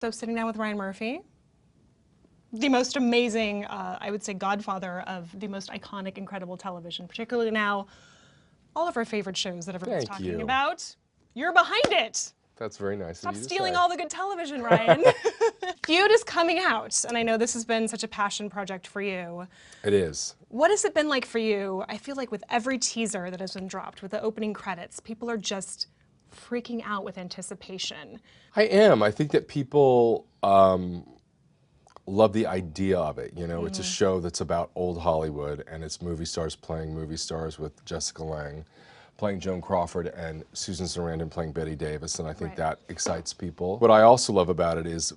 So sitting down with Ryan Murphy, the most amazing, I would say, godfather of the most iconic, incredible television, particularly now, all of our favorite shows that everyone's talking about. You're behind it. That's very nice of you to say. Stop stealing all the good television, Ryan. Feud is coming out, and I know this has been such a passion project for you. It is. What has it been like for you? I feel like with every teaser that has been dropped, with the opening credits, people are just freaking out with anticipation. I am. I think that people love the idea of it. You know, it's a show that's about old Hollywood, and it's movie stars playing movie stars, with Jessica Lange playing Joan Crawford and Susan Sarandon playing Bette Davis, and I think that excites people. What I also love about it is,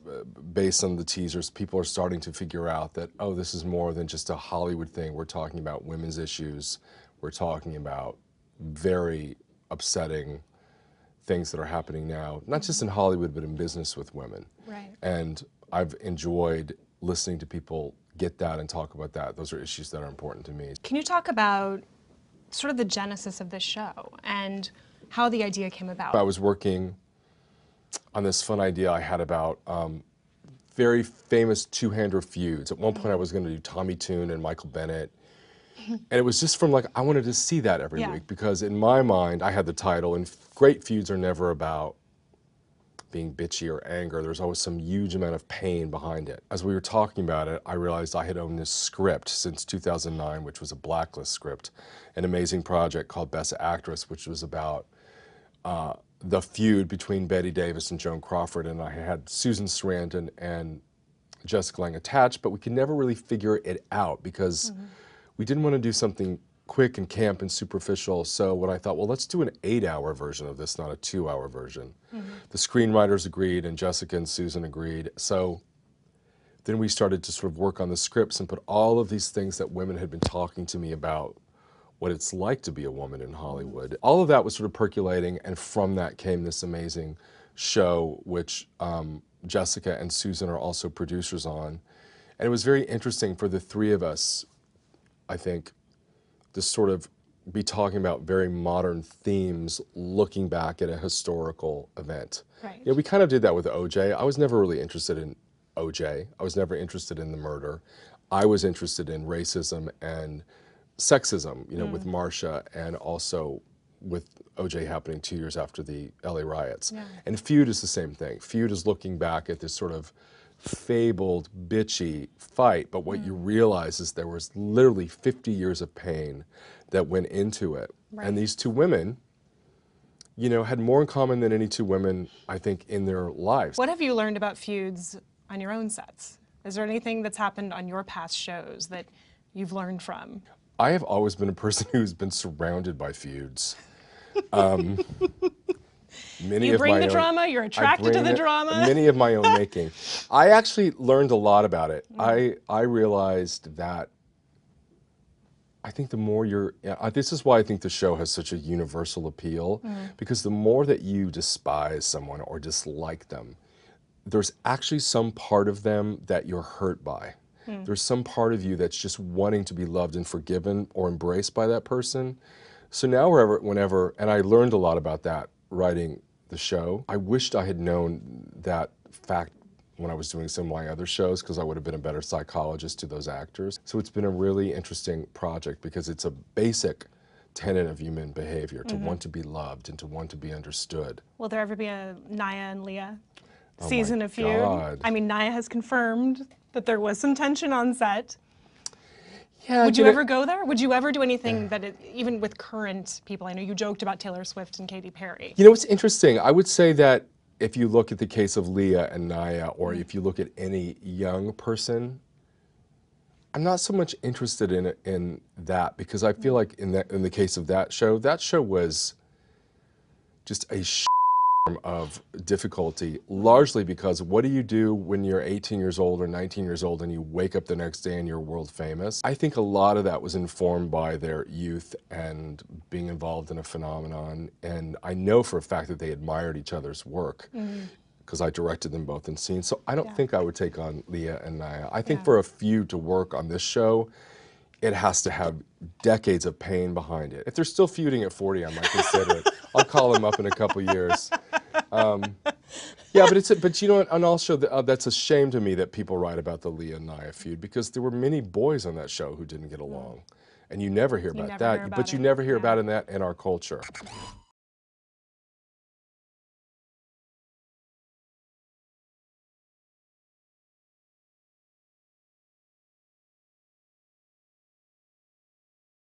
based on the teasers, people are starting to figure out that, oh, this is more than just a Hollywood thing. We're talking about women's issues. We're talking about very upsetting things that are happening now, not just in Hollywood, but in business with women. Right. And I've enjoyed listening to people get that and talk about that. Those are issues that are important to me. Can you talk about sort of the genesis of this show and how the idea came about? I was working on this fun idea I had about very famous two-hander feuds. At one point I was going to do Tommy Tune and Michael Bennett. And it was just from like, I wanted to see that every week, because in my mind, I had the title, and great feuds are never about being bitchy or anger. There's always some huge amount of pain behind it. As we were talking about it, I realized I had owned this script since 2009, which was a Blacklist script, an amazing project called Best Actress, which was about the feud between Bette Davis and Joan Crawford, and I had Susan Sarandon and Jessica Lange attached, but we could never really figure it out because we didn't want to do something quick and camp and superficial. So what I thought, well, let's do an 8-hour version of this, not a 2-hour version. The screenwriters agreed, and Jessica and Susan agreed. So then we started to sort of work on the scripts and put all of these things that women had been talking to me about, what it's like to be a woman in Hollywood. All of that was sort of percolating, and from that came this amazing show, which Jessica and Susan are also producers on. And it was very interesting for the three of us, I think, to sort of be talking about very modern themes, looking back at a historical event. Right. You know, we kind of did that with OJ. I was never really interested in OJ. I was never interested in the murder. I was interested in racism and sexism, you know, with Marsha, and also with OJ happening 2 years after the LA riots. And Feud is the same thing. Feud is looking back at this sort of fabled, bitchy fight, but what you realize is there was literally 50 years of pain that went into it. And these two women, you know, had more in common than any two women, I think, in their lives. What have you learned about feuds on your own sets? Is there anything that's happened on your past shows that you've learned from? I have always been a person who's been surrounded by feuds. You bring the drama, you're attracted to the drama. Many of my own making. I actually learned a lot about it. I realized that I think the more you're, this is why I think the show has such a universal appeal, because the more that you despise someone or dislike them, there's actually some part of them that you're hurt by. There's some part of you that's just wanting to be loved and forgiven or embraced by that person. So now whenever, and I learned a lot about that writing the show. I wished I had known that fact when I was doing some of my other shows, because I would have been a better psychologist to those actors. So it's been a really interesting project, because it's a basic tenet of human behavior, to want to be loved and to want to be understood. Will there ever be a Naya and Lea season of Feud? I mean, Naya has confirmed that there was some tension on set. Yeah, would you ever go there? Would you ever do anything that, even with current people? I know you joked about Taylor Swift and Katy Perry. You know, it's interesting. I would say that if you look at the case of Lea and Naya, or if you look at any young person, I'm not so much interested in that, because I feel like in the case of that show was just a of difficulty, largely because what do you do when you're 18 years old or 19 years old and you wake up the next day and you're world famous? I think a lot of that was informed by their youth and being involved in a phenomenon, and I know for a fact that they admired each other's work, because I directed them both in scenes. So I don't think I would take on Lea and Naya. I think for a feud to work on this show, it has to have decades of pain behind it. If they're still feuding at 40, I might consider it. I'll call them up in a couple years. Yeah, but you know what? And also, that's a shame to me that people write about the Lea and Naya feud because there were many boys on that show who didn't get along, and you never hear about that. But you never hear about it in our culture.